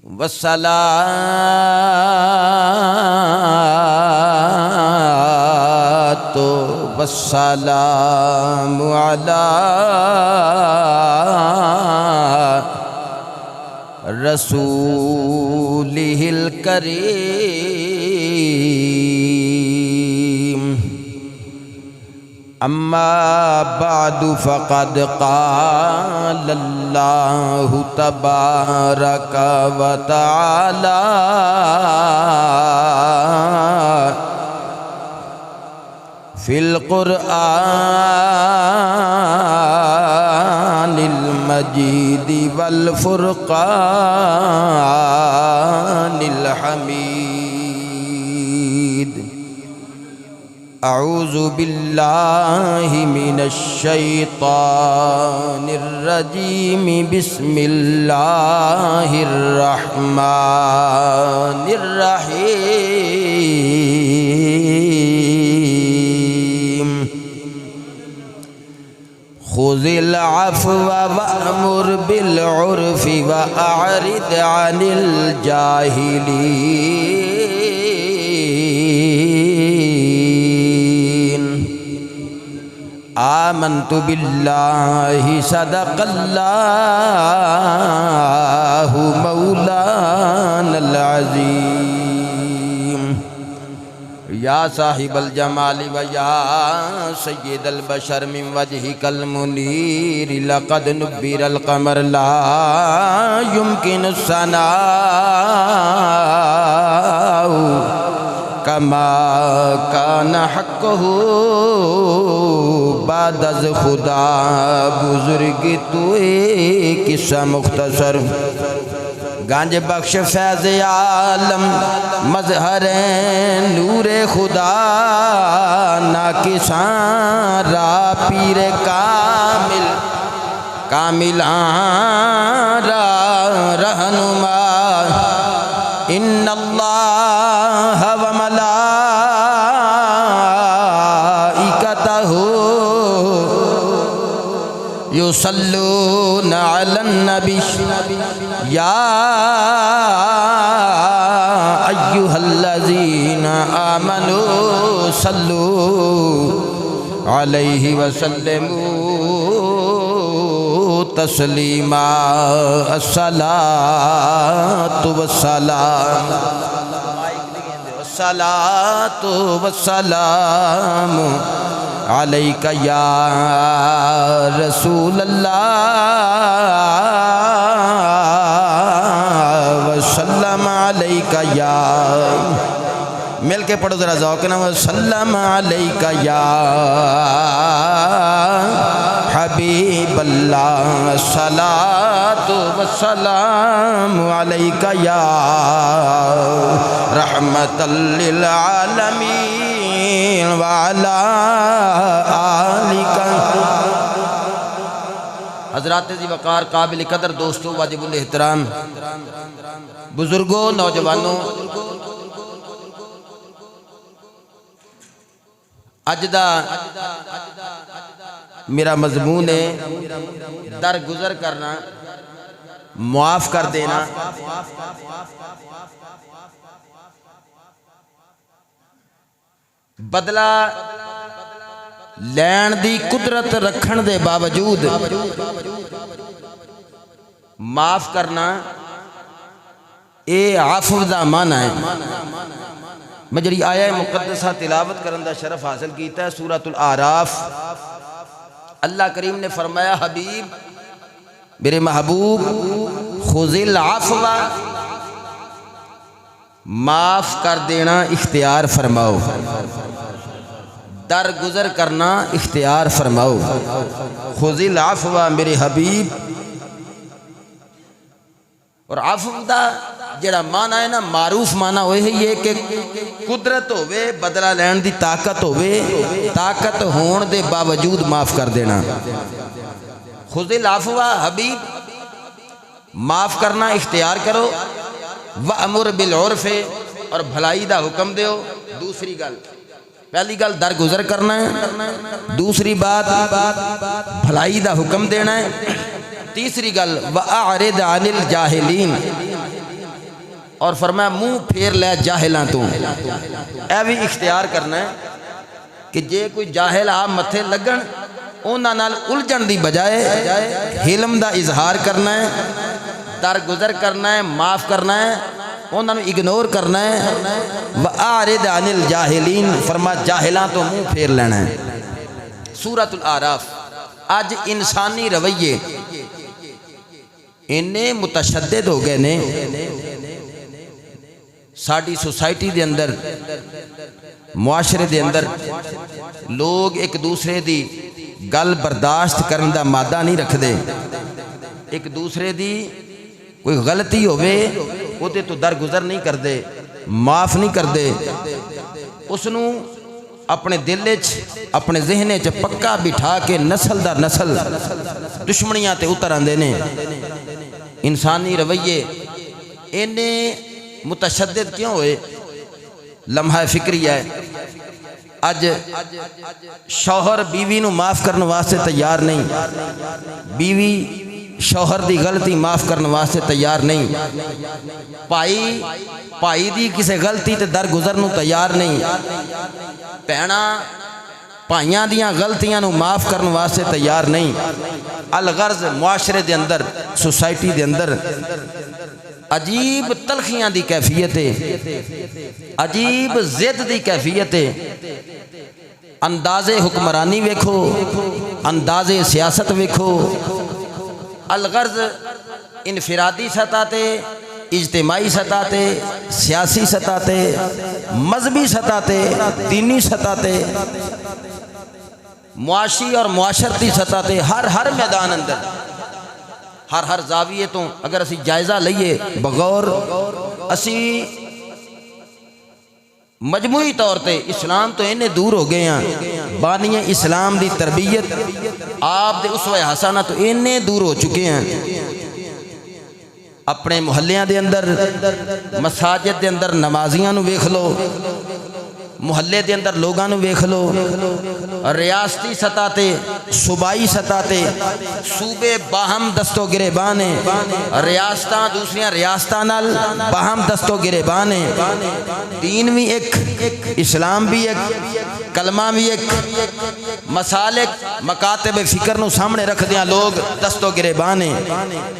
वस्सलातु वस्सलामु अला रसूलिहिल करीम। अम्मा बादु फ़क़द क़ालल्लाहु तबारक व तआला फ़िल क़ुरआनिल मजीद वल फ़ुरक़ानिल हमीद। अऊज़ु बिल्लाहि मिनश शैतानिर रजीम। बिस्मिल्लाहिर रहमानिर रहीम। खुज़िल अफ़्व वअमुर बिल उर्फ़ि वअरिद अनिल जाहिलीन। आमन्तु बिल्लाहि सदक़ल्लाहु मौलानल अज़ीम। या साहिबल जमाली व या सय्यदल बशर मिन वजहिकल मुनीर लक़द नुब्बिरल क़मर ला युमकिनु सनाउ कमा कान हक़्क़ुहु बाद अज़ खुदा बुज़ुर्ग तुए किस्सा मुख्तसर। गांज बख्श फैज़ आलम मज़हर नूरे खुदा ना किसान रा पीर कामिल कामिलारा रहनुमा। इन्नल्लाह व मलाइकतहु युसल्लूना अलन नबी या अय्युहल्लज़ीना आमनू सल्लू अलैहि वसल्लिमू तस्लीमा। अस्सलातु वस्सलाम अस्सलातु वस्सलामु अलैका या रसूलल्लाह वसल्लम अलैका या। मिल के पढ़ो जरा ज़ौक़ ना। वसल्लम अलैका या हबीबल्लाह सलातु वस्सलामु अलैका या रहमतल लिल आलमीन व अला आलिका। हज़रात ज़ी वक़ार काबिल कदर दोस्तों वाजिबुल एहतराम बुज़ुर्गों नौजवानों, अज दा मेरा मजमून है दरगुजर करना, मुआफ़ कर देना। बदला लैण दी कुदरत रखण दे बावजूद माफ़ करना, ये आफ़व दा माना है। मैं जी आया मुक़द्दसा तिलावत करन दा शरफ हासिल किया है सूरतुल आराफ। अल्लाह करीम ने फरमाया, हबीब मेरे महबूब खुज़िल अफ़्व, माफ़ कर देना इख्तियार फरमाओ, दरगुजर करना इख्तियार फरमाओ। खुज़िल अफ़्व मेरे हबीब। और अफ़्व दा जेड़ा माना है ना, मारूफ माना वो है कि कुदरत होवे, बदला लैण दी ताकत होवे, ताकत होने दे बावजूद माफ़ कर देना। खुज़िल अफ़्व हबीब, माफ़ करना इख्तियार करो। वअमुर बिल उर्फ़, और भलाई दा हुक्म दो। दूसरी गल, पहली गल दरगुजर करना है, दूसरी बात भलाई दा हुक्म देना है, तीसरी गल वअरिद अनिल जाहिलीन, और फरमाया मुँह फेर लै जाहिलां तो। यह भी इख्तियार करना है कि जे कोई जाहिल आप मत्थे लगन उन्हां नाल उलझण दी बजाए हिलम दा इजहार करना है, दरगुजर करना है, माफ़ करना है, उन्होंने इग्नोर करना है। व आरिद अनिल जाहिलीन, फरमा जाहिलां तो मुँह फेर लेना है। सूरतुल आराफ। अज इंसानी रवैये इन्ने मुतशद्दिद हो गए ने साडी सोसाइटी दे अंदर, मुआशरे दे अंदर। लोग एक दूसरे दी गल बर्दाश्त करने का मादा नहीं रखते। एक दूसरे दी कोई गलती होवे उहदे तो दरगुजर नहीं करते, माफ़ नहीं करते, उसनू अपने दिल च अपने जहने च पक्का बिठा के नस्ल दर नस्ल दुश्मनियां ते उतर आते ने। इंसानी रवैये इन्ने मुतशद्दिद क्यों होए? लम्हा फिक्री है। अज शौहर बीवी नू माफ़ करने वास्ते तैयार नहीं, बीवी शौहर की गलती माफ़ करने वास्ते तैयार नहीं, भाई भाई की किसी गलती ते दरगुजर नू तैयार नहीं, भैणा भाइयों दियां गलतियां नू माफ़ करने वास्ते तैयार नहीं। अलगर्ज मुआशरे दे अंदर, सोसाइटी दे अंदर अजीब तलखियां दी कैफियत है, अजीब जिद दी कैफियत है। अंदाजे हुक्मरानी वेखो, अंदाजे सियासत वेखो। अलगर्ज इनफिरादी सतह ते, इज्तिमाई सतह ते, सियासी सतह ते, मजहबी सतह ते, दीनी सतह ते, मुआशी और मुआशरती सतह ते, हर मैदान अंदर, हर जाविये तो अगर असी जायज़ा लईए बगौर, असी मजमूई तौर पर इस्लाम तो इन्ने दूर हो गए हैं। बानिए इस्लाम की तरबियत आप दे उसवे हसाना तो इन्ने दूर हो चुके हैं। अपने मुहल्लियां दे अंदर, मसाजिद दे अंदर नमाजियां नू वेख लो, मुहल्ले दे अंदर लोगां नू वेख लो। रियासती सतह ते, सूबाई सतह ते सूबे बाहम दस्तो गिरेबान है, रियासतां दूसरियां रियासतां नाल बाहम दस्तो गिरेबान है। दीन भी एक, इस्लाम भी एक, कलमा भी एक, मसालिक मकातब फिक्र नू सामने रखदियां लोग दस्तो गिरेबान है।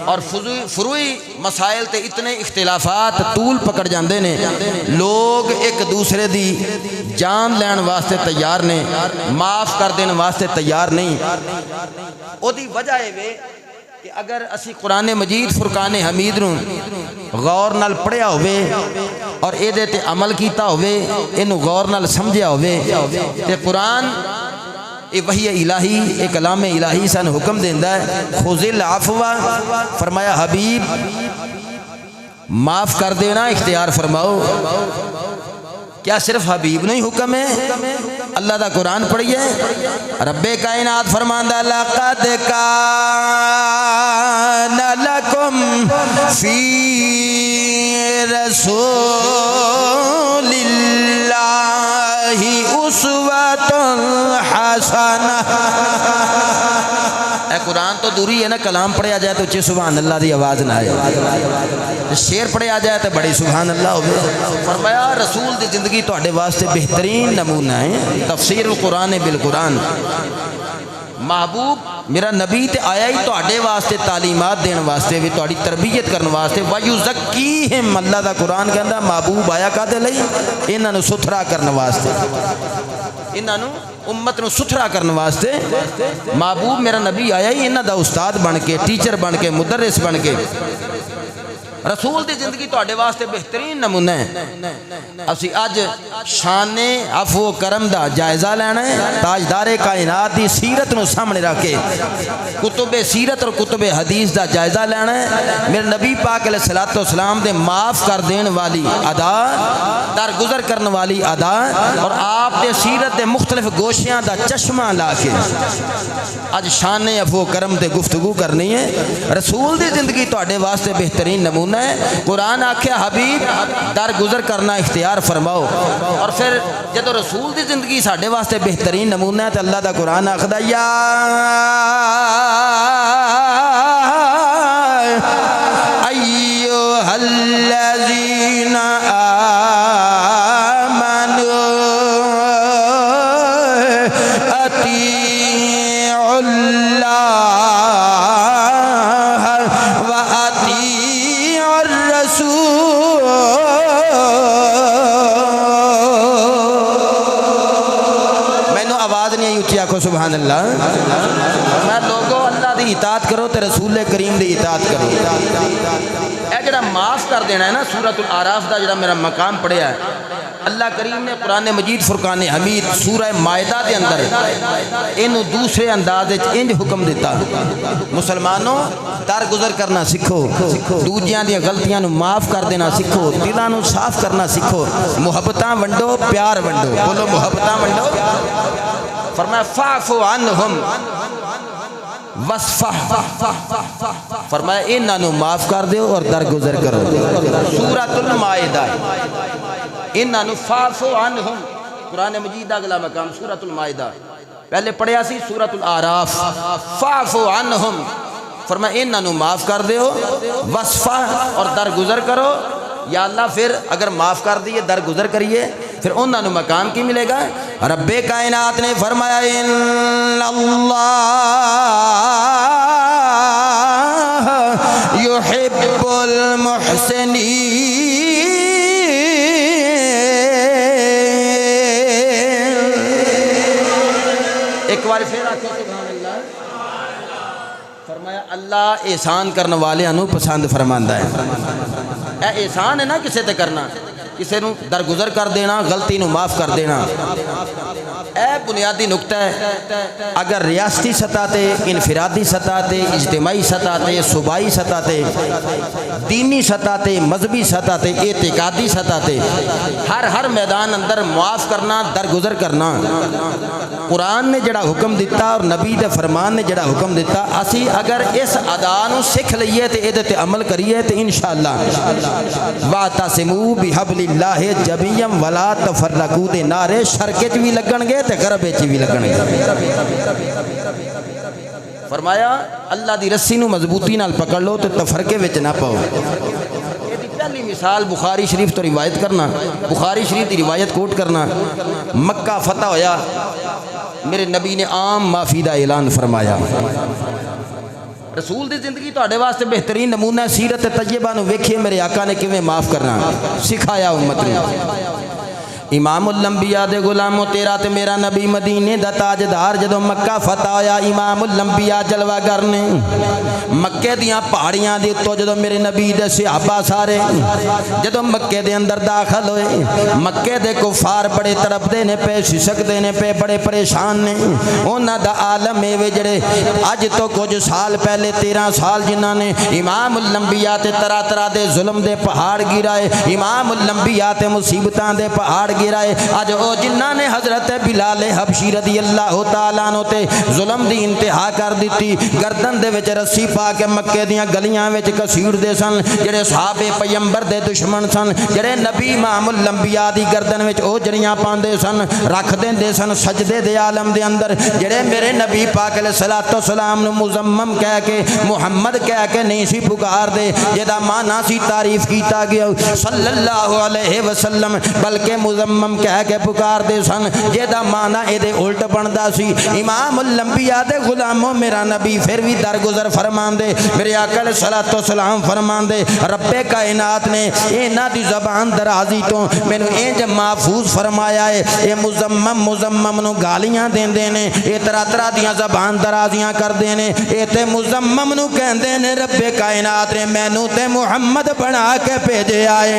और फुरूई मसाइल ते इतने इख्तिलाफात तूल पकड़ जाते ने, लोग एक दूसरे दी जान लैन वास्ते तैयार ने, माफ़ कर देने वास्ते तैयार नहीं। ओदी वजह है कि अगर असी कुरान मजीद फुरकान हमीद नू गौर नाल पढ़िया होवे और इहदे ते अमल कीता होवे, इनू गौर नाल समझिया होवे ते कुरान ये वही इलाही, एक कलाम इलाही सन हुक्म देंदा है, खुजिल अफ़वा, फरमाया हबीब माफ़ कर देना इख्तियार फरमाओ। क्या सिर्फ हबीब नहीं हुक्म है? अल्लाह दा कुरान पढ़िए, रब्बे कायनात फरमांदा लक़द कान लकुम फी रसूलिल्लाहि उस्वतुन हसना। कुरान तो दूरी है ना, कलाम पढ़िया जाए तो उच्चे सुभान अल्लाह की आवाज़ ना आए, शेर पढ़िया जाए तो बड़ी सुभान अल्लाह हो। फरमाया रसूल की जिंदगी तुहाडे वास्ते बेहतरीन नमूना है। तफसीर कुरान बिल कुरान, महबूब मेरा नबी तो आया ही तुहाडे वास्ते तालीमात देने वास्ते भी, तुहाडी तरबियत करने वास्ते। वयुज़क्कीहिम, अल्लाह दा कुरान कहंदा महबूब आया कादे लई? इन्हां नूं सुथरा करने वास्ते, इन्हां नूं उम्मत नूं सुथरा करने वास्ते। महबूब मेरा नबी आया ही इन्हां दा उस्ताद बन के, टीचर बन के, मुदर्रिस बन के। रसूल की जिंदगी तुहाडे वास्ते बेहतरीन नमूना है। असी अज शाने अफो करम दा जायजा लेना है, ताजदारे कायनात की सीरत नूं सामने रख के कुतुबे सीरत और कुतुबे हदीस का जायजा लेना है। मेरे नबी पाक अलैहिस्सलातु वस्सलाम दे माफ़ कर देने वाली अदा, दरगुजर करने वाली अदा और आप दे सीरत के मुख्तलिफ गोशियां का चश्मा ला के अज शाने अफो करम ते गुफ्तगू करनी है। रसूल की जिंदगी तुहाडे वास्ते बेहतरीन नमूना है। कुरान आख्या हबीब दरगुजर करना इख्तियार फरमाओ। और फिर जब रसूल की जिंदगी साडे वास्ते बेहतरीन नमूना है तो अल्लाह का कुरान आखदा या अय्युहल्लज़ीना सुभान अल्लाह। मैं लोगों अल्लाह की इताअत करो तो रसूल करीम की इताअत करो। यह जरा माफ़ कर देना है ना, सूरतुल आराफ का जरा मेरा मकाम पढ़िया है, अल्लाह करीम ने कुरान मजीद फुरकान हमीद सूरह मायदा के अंदर इनू दूसरे अंदाज इंज हुक्म दिता, मुसलमानों दर गुजर करना सीखो, दूजियां दी गलतियां नू माफ़ कर देना सीखो, दिलों नू साफ करना सीखो, मुहब्बतां वंडो प्यार वंडो। बोलो मुहब्बतां वंडो। फरमाया फाफु अन्हुम फरमाया इन्हां नू माफ़ कर दो और दरगुजर करो। सूरतुल मायदा इन्हां नू फाफु अन्हुम, कुरान मजीद दा अगला मकाम सूरतुल मायदा, पहले पढ़िया सी सूरतुल आराफ। फाफु अन्हुम फरमाया इन्हां नू माफ़ कर दो, वसफा और दरगुजर करो। या अल्लाह फिर अगर माफ़ कर दिए दरगुजर करिए फिर उन्होंने मकाम की मिलेगा। रब्बे कायनात ने फरमाया इन्नल्लाह युहिब्बुल मुहसिनीन। एक बार फिर आखो सुभान अल्लाह। फरमाया अल्लाह एहसान करने वाले पसंद फरमांदा है। एहसान है ना किसी ते करना, किसी नू दरगुजर कर देना, गलती नू माफ़ कर देना। यह बुनियादी नुकता है। अगर रियासती सतह ते, इनफरादी सतह ते, इज्तिमाई सतह ते, सूबाई सतह ते, दीनी सतह ते, मजहबी सतह ते, एतिकादी सतह ते, हर मैदान अंदर माफ़ करना, दरगुजर करना कुरान ने जड़ा हुक्म दिता और नबी दे फरमान ने जड़ा हुक्म दिता, असी अगर इस अदा नू सीख लीए तो ये अमल करिए तो इंशाअल्लाह वातसिमू बिहब्लिल्लाहि जमीअन वला तफर्रकू दे नारे शरके च भी लगणगे ते गरबे च भी लगणगे। फरमाया अल्लाह दी रस्सी नू मजबूती नाल पकड़ लो तो तफरके विच ना पाओ। पहली मिसाल बुखारी शरीफ तो रिवायत करना, बुखारी शरीफ की रिवायत कोट करना। मक्का फतह होया, मेरे नबी ने आम माफ़ी का ऐलान फरमाया। रसूल की जिंदगी तुहाडे वास्ते बेहतरीन नमूना सीरत तैयबा नू वेखिए मेरे आका ने किवें माफ़ करना सिखाया उम्मत नू। इमामुल अंबिया दे गुलामो तेरा ते मेरा नबी मदीने दा ताजदार जदों मक्का फतह होया, इमामुल अंबिया जलवागर ने मक्के दियां पहाड़ियां दे उत्तों जदों मेरे नबी दे सहाबा सारे जदों मक्के दे अंदर दाखिल होए, मक्के दे कुफार बड़े तड़पदे ने पे, सिसकदे ने पे, बड़े परेशान ने। उन्हां दा आलम एवे जेड़े अज तो कुछ साल पहले 13 साल जिन्हां ने इमामुल अंबिया ते तरह तरह दे जुल्म दे पहाड़ गिराए, इमामुल अंबिया ते मुसीबतां दे पहाड़ गिराए, अज ओ जिन्हां ने हजरत बिलाल हबशी रदी अल्लाह तआला अन्हु ते जुल्म दी इंतहा कर दी, गर्दन दे विच रस्सी पा के मक्के दियां गलियां विच घसीड़दे सन, जेड़े सहाबे पैगंबर दे दुश्मन सन, जेड़े नबी इमामुल अंबिया दी गर्दन विच ओजड़ियां पांदे सन, रख देंदे सन सजदे दे आलम दे अंदर, जेड़े मेरे नबी पाक अलैहिस्सलातु वस्सलाम नू मुजम्मम कह के मुहम्मद कह के नहीं सी पुकार दे, जेदा माना सी तारीफ कीता गया सल्लल्लाहु अलैहि वसल्लम, बल्कि मुजम्मम कह के पुकार दे सन, जेदा माना एदे उल्ट बनदा सी। इमामुल अंबिया दे गुलामों मेरा नबी फिर भी दरगुजर फरमांदे, मेरे आका अलैहिस्सलातु वस्सलाम फरमांदे रब्बे कायनात ने इन्हां दी ज़बान दराजी तो मैनू इंज महफूज फरमाया है, ये मुजम्मम नू गालियां देंदे ने, ये तरह तरह दियां ज़बान दराजियां करदे ने, ये ते मुजम्मम नू कहंदे ने रब्बे कायनात ने मैनू ते मुहम्मद बना के भेजे आए,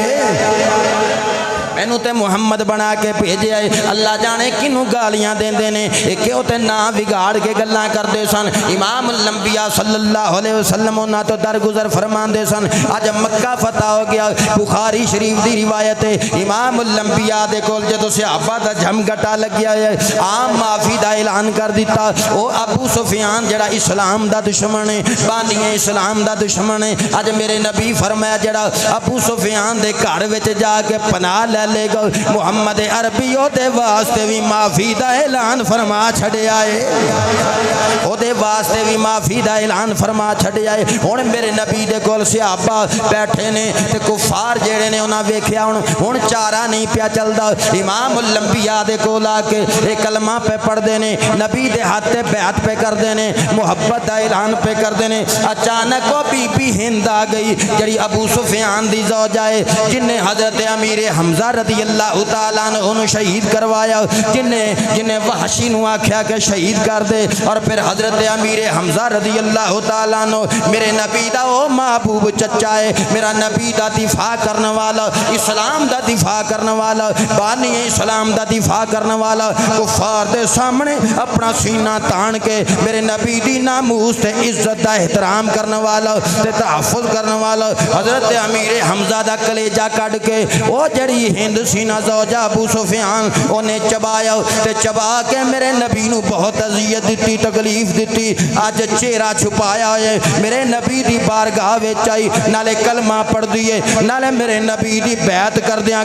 मैनू ते मुहम्मद बना के भेजे आए। अल्लाह जाने किनू गालियां देंदे ने, क्यों ते ना बिगाड़ के गल्लां करदे सन। इमामुल अंबिया सल्लल्लाहु अलैहि वसल्लम उन्हां तो दरगुजर फरमांदे सन। अज मक्का फतह हो गया, बुखारी शरीफ की रिवायत है, इमामुल अंबिया दे कोल जदों सहाबा दा झमगटा लग्या है, आम माफ़ी का ऐलान कर दिता। ओ अबू सुफियान जड़ा इस्लाम दा दुश्मन है, बानिए इस्लाम दा दुश्मन है, अज मेरे नबी फरमाया जड़ा अबू सुफियान दे घर विच जाके पनाह ले लेगा, मुहम्मद अरबी ओदे वास्ते भी माफ़ी का ऐलान फरमा छड़िया है, ओदे वास्ते भी माफ़ी का ऐलान फरमा छड़िया है। हुण मेरे नबी दे कोल सहाबा बैठे ने ते कुफार जेड़े ने उन्हां वेखिया हुण चारा नहीं पिया चलदा, इमामुल अंबिया दे कोल आके एक कलमा पे पढ़दे ने, नबी दे हाथ ते बैत पे करदे ने, मुहब्बत का ऐलान पे करदे ने। अचानक वो बीबी हिंद आ गई जड़ी अबू सुफियान दी ज़ौजा है, जिन्हें हजरत अमीर हमजा रज़ी अल्लाह तआला अन्हु शहीद करवाया, जिन्हें जिन्हें वहशी नू आख्या कि शहीद कर दे। और फिर हजरत अमीर हमजा रज़ी अल्लाह तआला अन्हु मेरे नबी दा ओ महबूब चचा है, मेरा नबी दा दिफा करने वाला, इस्लाम दा दिफा करने वाला, बानी इस्लाम दा दिफा करने वाला, कुफार दे सामने अपना सीना तान के मेरे नबी दी नामूस ते इज्जत दा एहतराम करने वाला ते तहफ़्फ़ुज़ करने वाला हजरत अमीर हमजा दा कलेजा कट के ओ जड़ी हिंद सीना ज़ौजा अबू सुफियान उन्हें चबाया ते चबा के मेरे नबी नू बहुत अज़ियत दी, तकलीफ दी। अज चेहरा छुपाया है मेरे नबी दी बारगाह विच आई, नाले कलमा पढ़ दिए, नाले मेरे नबी दी बैत करदियां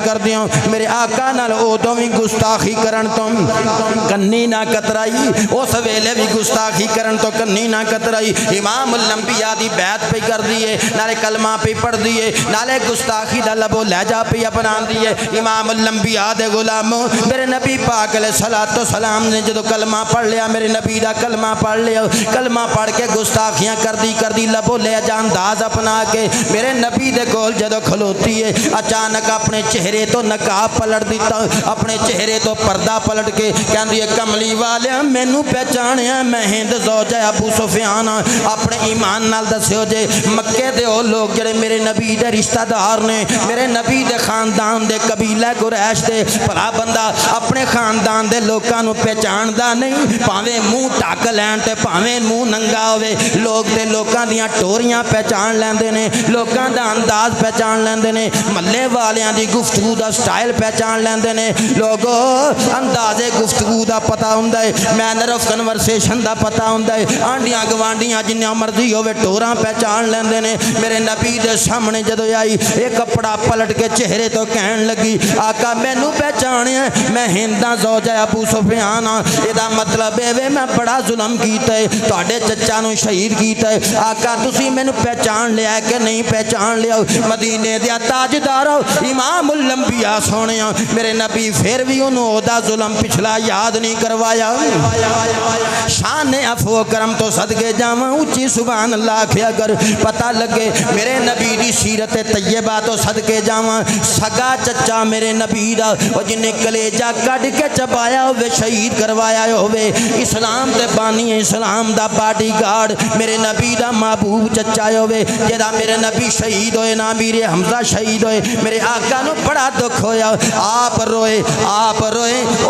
मेरे आका नाल उदों भी गुस्ताखी करन तो कन्नी ना कतराई, उस वेले भी गुस्ताखी करन तो कन्नी ना कतराई। इमाम लंबिया दी बैत पे कर दिए, नाले कलमा पे पढ़ दिए, नाले गुस्ताखी दा लबो लहजा पे अपना दिए। इमाम लंबिया दे गुलामों मेरे नबी पाक अलैहिस्सलातु सलाम ने जो कलमा पढ़ लिया, मेरे नबी दा कलमा पढ़ लिया, कलमा पढ़ के गुस्ताखियां कर दी लबो लहजा अंदाज अपना के मेरे नबी दे कोल जदों खलोती है, अचानक अपने चेहरे तो नकाब पलट दिता, अपने चेहरे तो पर्दा पलट के कहंदी है कमली वाले मैनू पहचानिया, मैं हिंद ज़ौजा अबू सुफियान। अपने ईमान नाल दस्यो जे मक्के दे ओ लोग जेड़े मेरे नबी दे रिश्तेदार ने, मेरे नबी दे खानदान दे कबीला कुरैश दे, भला बंदा अपने खानदान दे लोकां नू पहचानदा नहीं, भावें मुंह ढक लैन ते भावें मुंह नंगा होवे, लोग ते लोकां दियां टोरियां पहचान लैंदे ने, लोकां दा अंदाज पहचान लैंदे ने, महल्ले वालियां दी गुफ्तगू दा स्टाइल पहचान लैंदे ने, लोगो अंदाजे गुफ्तगू दा पता हुंदा है, मैनर ऑफ कन्वर्सेशन दा पता हुंदा है, आंडियां गवांडियां जिन्ना मर्जी होवे टोरां पहचान लैंदे ने। मेरे नबी दे सामने जदों आई एक कपड़ा पलट के चेहरे तो कहन लगी आका मैनू पहचानिया, मैं हिंदा ज़ौजा अबू सुफियान हाँ, इहदा मतलब है मैं बड़ा जुल्म कीता है, तुहाडे चचा नू शहीद कीता है, आका तुसी मैनू पहचान लिया कि नहीं पहचान लिया। मदीने दे ताजदारो इमाम लंबिया सोने मेरे नबी फिर भी उन्होंने ओदा जुल्म पिछला याद नहीं करवाया। शान अफो करम तो सदके जावा उच्ची सुभान अल्लाह आखिया कर, पता लगे मेरे नबी दी सीरत तैयबा तो सदके जावा। सगा चचा मेरे नबी दा जिन्हें कलेजा कट के चबाया होवे शहीद करवाया होवे, इस्लाम ते बानी इस्लाम दा बॉडी गार्ड मेरे नबी दा महबूब चचा होवे, जेदा मेरे नबी शहीद होए ना मेरे हमजा शहीद होए, मेरे आका नू बड़ा दुख होया, आप रोए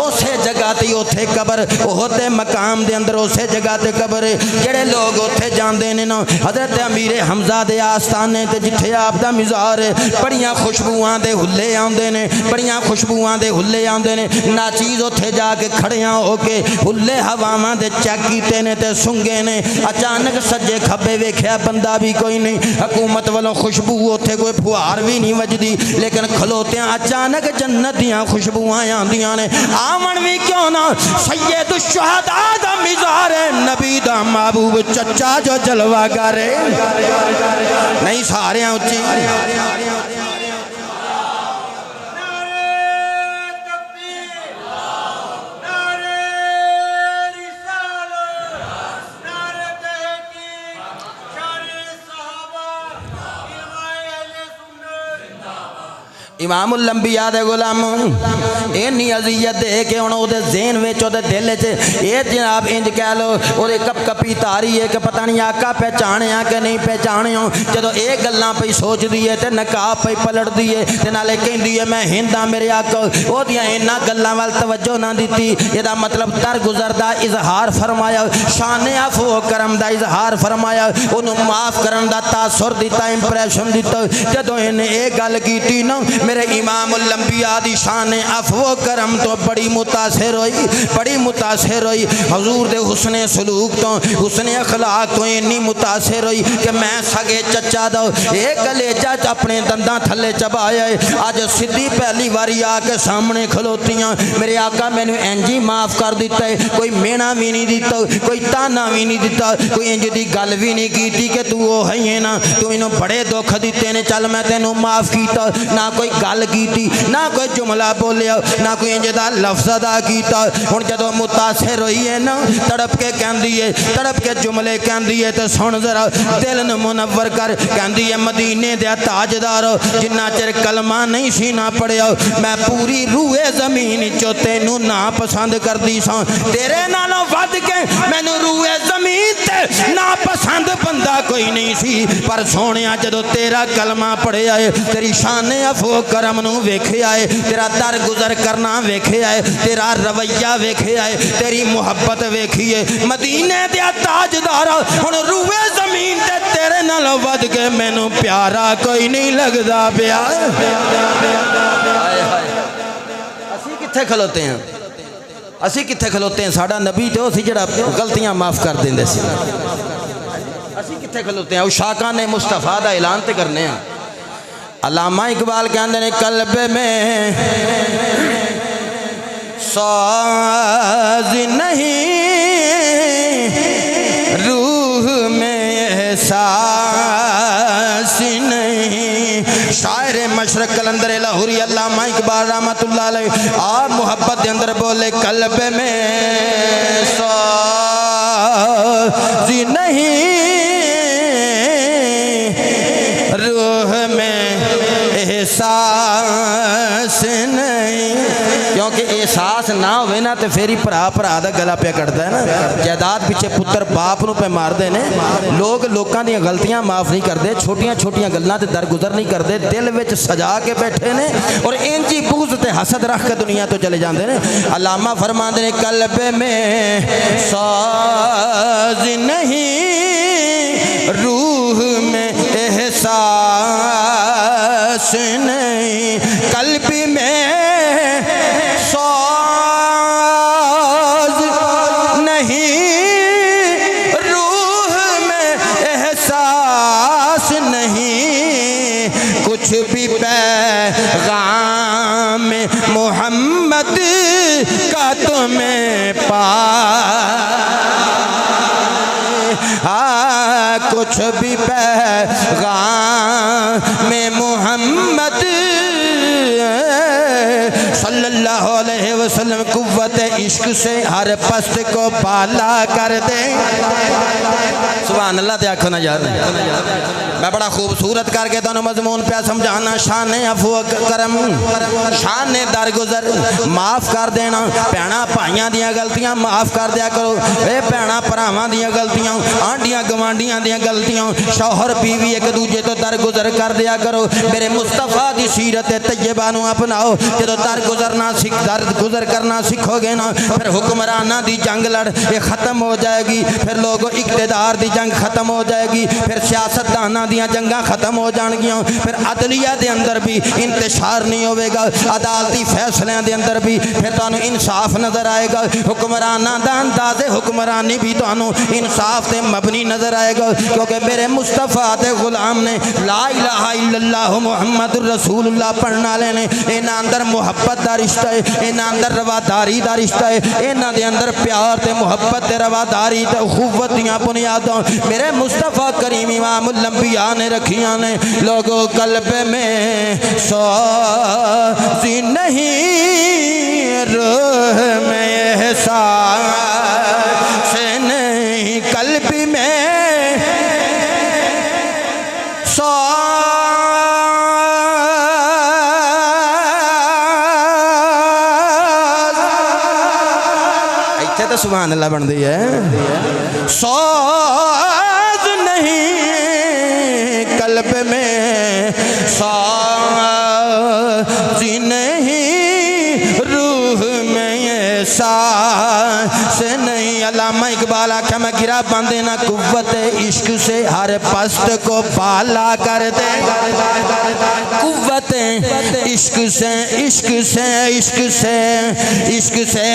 उसे जगह ते उथे कबर ओहदे मकाम दे अंदर उसे जगह ते कबर जेड़े लोग उथे जांदे ने ना हजरत अमीर हमजा दे आस्थाने ते जिथे आप दा मज़ार है, बड़ियां खुशबुआं दे हुल्ले आउंदे ने, बड़ियां खुशबुआं दे हुल्ले आउंदे ने, नाचीज उथे जाके खड़ियां होके हुल्ले हवावां दे चेक कीते ने ते सुंगे ने। अचानक सज्जे खब्बे वेख्या बंदा भी कोई नहीं, हुकूमत वालों खुशबू उथे कोई फुहार भी नहीं वजदी, लेकिन खलोतियां अचानक जन्नत दियां खुशबुआं आंदियां ने। आवन भी क्यों ना सैयद शुहदा दा मिज़ार नबी दा महबूब चचा जो जलवा करे नहीं सारे उच्ची इमाम लंबिया दे गुलाम इन्नी अजियत दे के हुण ओदे ज़हन विच ओदे दिल च ये जनाब इंज कह लो ओदे कप कपी तारी है कि पता नहीं आका पहचानिया कि नहीं पहचानिया। जदों ये गल्लां पई सोचदी है ते नकाब पई पलटदी है ते नाले कहंदी है मैं हिंदा मेरे आका ओदियां इन्हां गल्लां वाल तवज्जो ना दित्ती। इहदा मतलब दरगुजर दा इजहार फरमाया, शान अफो करम दा इजहार फरमाया, ओनू माफ़ करन दा तासुर दिता, इंप्रैशन दिता। जदों इन्हें ये गल कीती ना मेरे इमाम लंबिया दी शान अफवो करम तो बड़ी मुतासिर हुई, हजूर दे हुस्ने सलूक तो हुस्ने अखलाक तो इन्नी मुतासिर हुई कि मैं सगे चचा दा एक कलेजा च अपने दंदा थले चबाया है। अज सीधी पहली बारी आके सामने खलोतियां मेरे आका मैनू इंजी माफ़ कर दिता है, कोई मेहना भी नहीं दिता, कोई ताना भी नहीं दिता, कोई इंज दी गल भी नहीं की कि तू वो है ना, तू मैनू बड़े दुख दिते ने, चल मैं तेनू माफ़ किया ना, कोई गल की ना कोई जुमला बोलिया ना कोई इंज दा लफ्ज़ अदा किया। हुण जदों मुतासिर होई है ना तड़प के कहंदी है तड़प के जुमले कहंदी है तो सुन जरा दिल नूं मुनव्वर कर। कहंदी है मदीने दे ताजदार जिन्ना चिर कलमा नहीं सी ना पढ़िया मैं पूरी रूए ज़मीन चो तैनूं ना पसंद करदी सां। तेरे नालों वध के मैनूं रूए ज़मीन ते ना पसंद बंदा कोई नहीं सी। पर सोहणिया जदों तेरा कलमा पढ़िया है तेरी शान अफो करम नूं वेखिया है तेरा दर गुजर करना वेखिया है तेरा रवैया वेखिया है तेरी मुहब्बत वेखिए मदीने दे ताजदार हुण रूए ज़मीन ते तेरे नालों वध के मैनूं प्यारा कोई नहीं लगदा पिया। असीं कित्थे खलोते हैं असीं कित्थे खलोते हैं साडा नबी तो सी जिहड़ा गलतियां माफ़ कर देंदे सी। असीं कित्थे खलोते हैं उशाका ने मुस्तफ़ा दा ऐलान ते करने हैं। अल्लामा इकबाल कहते हैं कल्ब में साज नहीं रूह में एहसास नहीं। शायर मशरक कलंदर लाहौरी अल्लामा इकबाल रहमतुल्लाह अलैह आप मोहब्बत के अंदर बोले कल्ब में साज नहीं रूह में एहसास नहीं। क्योंकि एहसास ना होवे ना तो फिर ही भरा भरा दा गला पे कटदा है ना। जायदाद पिछे पुत्र बाप नूं पे मारदे ने लोग लोकां दी गलतियां माफ़ नहीं करते छोटियां छोटियां गल्लां ते दरगुजर नहीं करते दिल विच सजा के बैठे ने और इंज ही बुग़्ज़ ते हसद रख के दुनिया तो चले जाते हैं। अल्लामा फरमाते ने कल्ब में साज नहीं रूह में एहसास नहीं। कल्ब में साज नहीं रूह में एहसास नहीं। कुछ भी पैगाम मोहम्मद का तुम्हें कुछ भी पैगाम में मोहम्मद सल्लल्लाहु अलैहि वसल्लम कुव्वत इश्क से हर पस्त को पाला कर दे। सुभान अल्लाह ते आखो ना यार मैं बड़ा खूबसूरत करके तुहानू मजमून पे समझाना। शान अफू करम शान दरगुजर माफ़ कर देना। भैणा भाइयों दियां गलतियां माफ़ कर दिया करो। ए भैणा भरावां दियां गलतियां आंडियां गवांडियां दियां गलतियां शौहर बीवी एक दूजे तो दरगुजर कर दिया करो। मेरे मुस्तफा दी सीरत तैयबा नू अपनाओ। जो दरगुजर करना सीखोगे ना फिर हुक्मराना दी जंग लड़ ये ख़त्म हो जाएगी। फिर लोगों इक़्तिदार दी जंग ख़त्म हो जाएगी। फिर सियासतदाना दियां जंगां ख़त्म हो जाएगियां। फिर अदलिया दे अंदर भी इंतशार नहीं होगा। अदालती फैसलों के अंदर भी फिर तुहानू इंसाफ नज़र आएगा। हुक्मराना दा अंदाज़े हुक्मरानी भी तुहानू इंसाफ ते मबनी नज़र आएगा। क्योंकि मेरे मुस्तफा दे गुलाम ने ला इलाहा इल्लल्लाह मुहम्मदुर रसूलुल्लाह पढ़ने वाले ने इन्हां अंदर मुहब्बत का रिश्ता है इन्हां अंदर रवादारी का रिश्ता है इन्हां दे अंदर प्यार ते मुहब्बत ते रवादारी ते उखुवत दियां बुनियादां मेरे मुस्तफा करीम इमामुल अंबिया ने रखियां ने। लोगों कल्ब में साज़ी नहीं रूह में एहसास नहीं। कल्ब में तो सुभान अल्लाह बनती है। साज नहीं कल्ब में साज नहीं रूह में साज नहीं। अल्लामा इकबाल आख्या मैं गिरा बांधे ना कुव्वत इश्क से हर पस्त को पाला कर दे। कुव्वत इश्क से इश्क से इश्क से इश्क से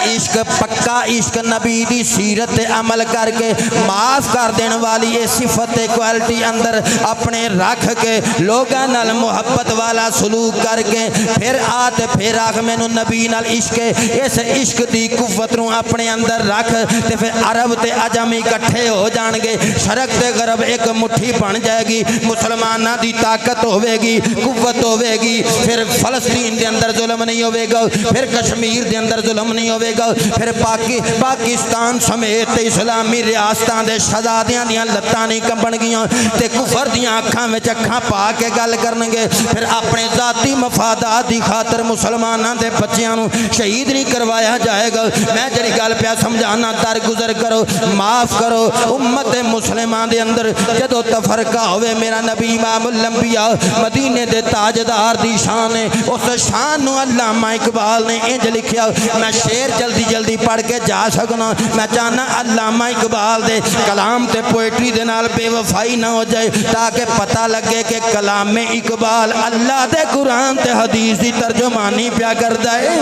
इश्क पक्का सदका इश्क नबी दी सीरत ते अमल करके माफ कर देने वाली ये सिफत क्वालिटी अंदर अपने रख के लोगों नाल मुहब्बत वाला सलूक करके फिर आते फिर आख मैनू नबी नाल इश्क इस इश्क दी कुव्वत नूं अपने अंदर रख ते फिर अरब ते अजम इकट्ठे हो जाएंगे शरक ते गरब एक मुट्ठी बन जाएगी मुसलमाना दी ताकत होवेगी कुव्वत होवेगी फिर फलस्तीन के अंदर जुल्म नहीं होवेगा फिर कश्मीर के अंदर जुल्म नहीं होवेगा फिर पाकिस्तान समेत इस्लामी रियासतां दे शहजादियां दियां लत्तां नहीं कंबण गियां ते कुफर दियां अखां विच अखां पा के गल करनगे फिर अपने जाती मफादात की खातर मुसलमानां दे बच्चियां नूं शहीद नहीं करवाया जाएगा। मैं जिहड़ी गल पिया समझाना दरगुजर करो माफ करो उम्मत मुसलिमां दे अंदर जदों तफरका होवे मेरा नबी इमामुल अंबिया मदीने दे ताजदार दी शान है उस शान नूं अल्लामा इकबाल ने इंज लिखिया मैं शेर जल्दी जल्दी पढ़ के जा सकना मैं चाहना अल्लामा इकबाल दे कलाम ते पोएट्री दे नाल बेवफाई ना हो जाए ताकि पता लगे कि कलाम में इकबाल अल्लाह दे कुरान ते हदीस की तर्जुमानी प्या करदा है।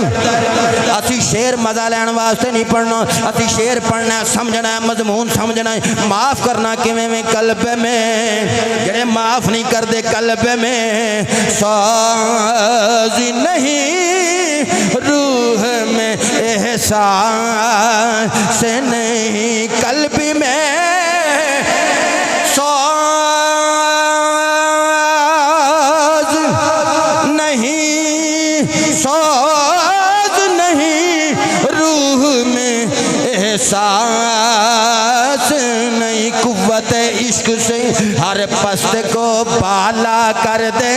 असी शेर मजा लैन वास्ते नहीं पढ़ना असी शेर पढ़ना समझना है मजमून समझना है माफ करना किवें में कल्ब में जेड़े माफ नहीं करते कल्ब में साज नहीं रूह में एहसास से नहीं कल्ब में साज नहीं रूह में एहसास नहीं कुव्वत इश्क से हर पस्त को बाला कर दे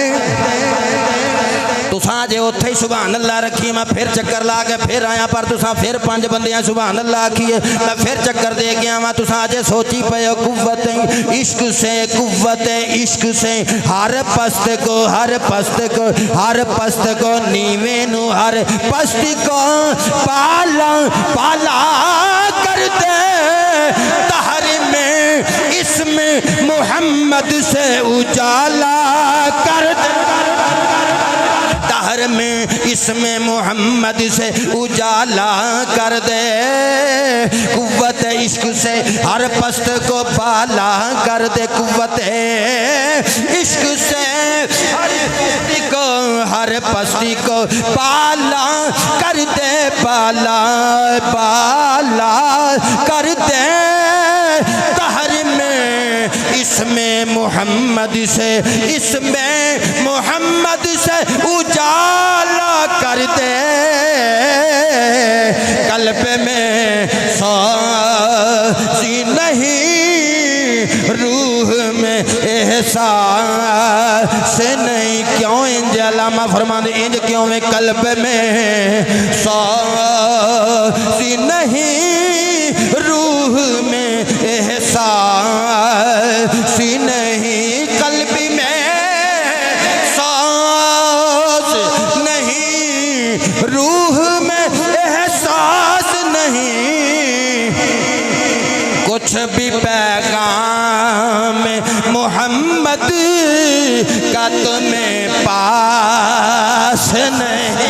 तुसा जे उत्थे ही सुभान अल्लाह रखी मैं फिर चक्कर ला के फिर आया पर तुसा फिर 5 बंदियां सुभान अल्लाह आखिए मैं फिर चक्कर दे गया मैं तुसा जे सोची पे कुव्वत इश्क से हर पस्त को नीवे नु हर पस्त को पाला पाला कर दे तहर में इसमें मोहम्मद से उजाला कर दे दहर में इसमें मोहम्मद से उजाला कर दे कुव्वत इश्क से हर पस्त को पाला कर दे कुव्वत इश्क से हर पस्ती को पाला कर दे पाला पाला कर दे दहर में इसमें मोहम्मद से उजाला कर दे कल्ब में साजी नहीं रूह में एहसास नहीं क्यों इंज अल्लामा फरमाते इंज क्यों में कल्ब में साजी नहीं रूह में एहसास नहीं कल्ब में रूह में एहसास नहीं कुछ भी पैगाम मोहम्मद का तुम्हें पास नहीं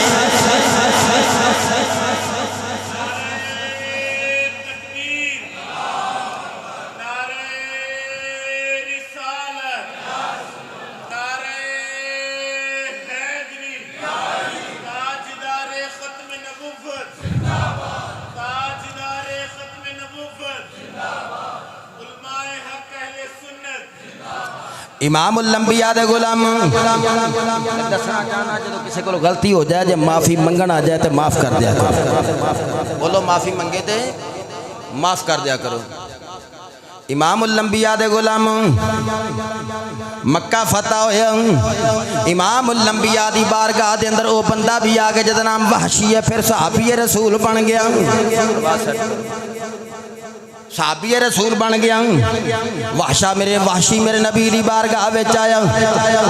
इमामुल अंबिया दे गुलाम दसना चाहना जो किसी को गलती हो जाए जब माफ़ी मंगन आ जाए तो माफ़ कर दिया करो बोलो माफ़ी मंगे तो माफ़ कर दिया करो। इमामुल अंबिया दे गुलाम मक्का फतह होया इमामुल अंबिया दी बारगाह दे अंदर वो बंदा भी आ गया जिसका नाम वहशी है फिर सहाबी रसूल बन गया साहबी रसूल बन गया। वाशी मेरे नबी दी बारगाह विच आया।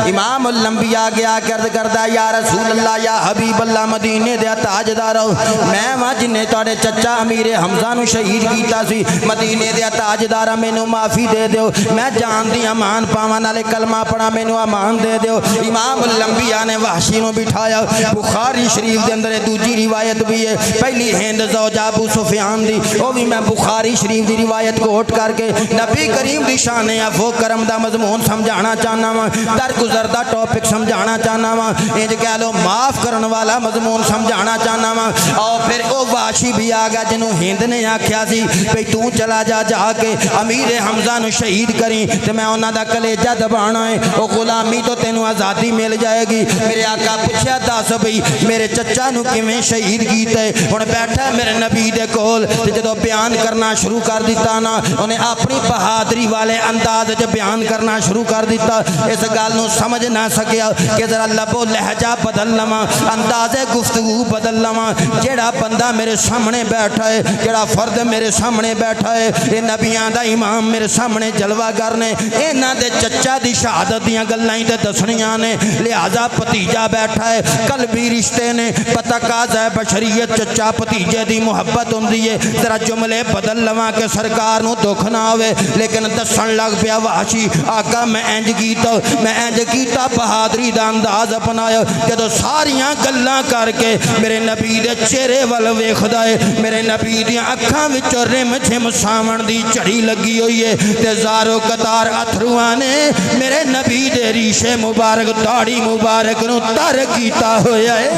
इमाम उल अंबिया गया अर्ज करदा या रसूल अल्लाह या हबीब अल्लाह मदीने दे ताजदार मैं वां जिन्हें तुहाडे चचा अमीर हमजा नूं शहीद कीता सी। मदीने दे ताजदार मैनू माफ़ी दे दिओ, मैं जान दी अमान पावां नाले कलमा पढ़ा मैनू अमान दे दिओ। इमाम उल अंबिया ने वाशी नूं बिठाया। बुखारी शरीफ दे अंदर दूजी रिवायत भी है। पहली हिंद ज़ौजा अबू सुफियान दी, वो भी मैं बुखारी शरीफ रिवायत को होट करके नबी करीम दी शान अफो करम दा मजमून समझाना चाहना वा। दर गुजरदा टॉपिक समझाना चाहना वा। इंज कह लो माफ करने वाला मजमून समझाना चाहना वा। और फिर वो वाशी भी आ गया जिन्हों हिंद ने आख्या सी भाई तू चला जा जाके अमीर हमजा नूं शहीद करी ते मैं उन्हां दा कलेजा दबाना है, वो गुलामी तो तेनों आज़ादी मिल जाएगी। मेरे आका पूछया दस बई मेरे चचा नूं किवें शहीद कीता है। हुण बैठा मेरे नबी दे कोल ते जदों बयान करना शुरू कर दिता ना, उन्हें अपनी बहादुरी वाले अंदाज च बयान करना शुरू कर दिता। इस गल नूं समझ ना सकिया कि जरा लबो लहजा बदल लवां, अंदाजे गुफ्तगू बदल लवां। जेड़ा बंदा मेरे सामने बैठा है, जेड़ा फर्द मेरे सामने बैठा है, ये नबियां दा इमाम मेरे सामने जलवागर ने, इन्हां दे चचा दी शहादत दियां गल्लां ही ते दसणियां ने। लिहाजा भतीजा बैठा है, कलबी रिश्ते ने, पता काज़ है बशरीयत चचा भतीजे दी मुहब्बत हुंदी है। जरा जुमले बदल लवां के सरकार नूं दुख ना आवे। लेकिन दसन लग पिया वाशी आका मैं इंज कीता बहादुरी दा अंदाज अपनाया। जदों सारियां गल्लां करके मेरे नबी दे चेहरे वल वेखदा है, मेरे नबी दी अखां विचों रिम झिम सावण दी झड़ी लगी हुई है ते ज़ारो कतार अथरूआं ने मेरे नबी दे रीशे मुबारक दाढ़ी मुबारक नूं तर कीता होया है।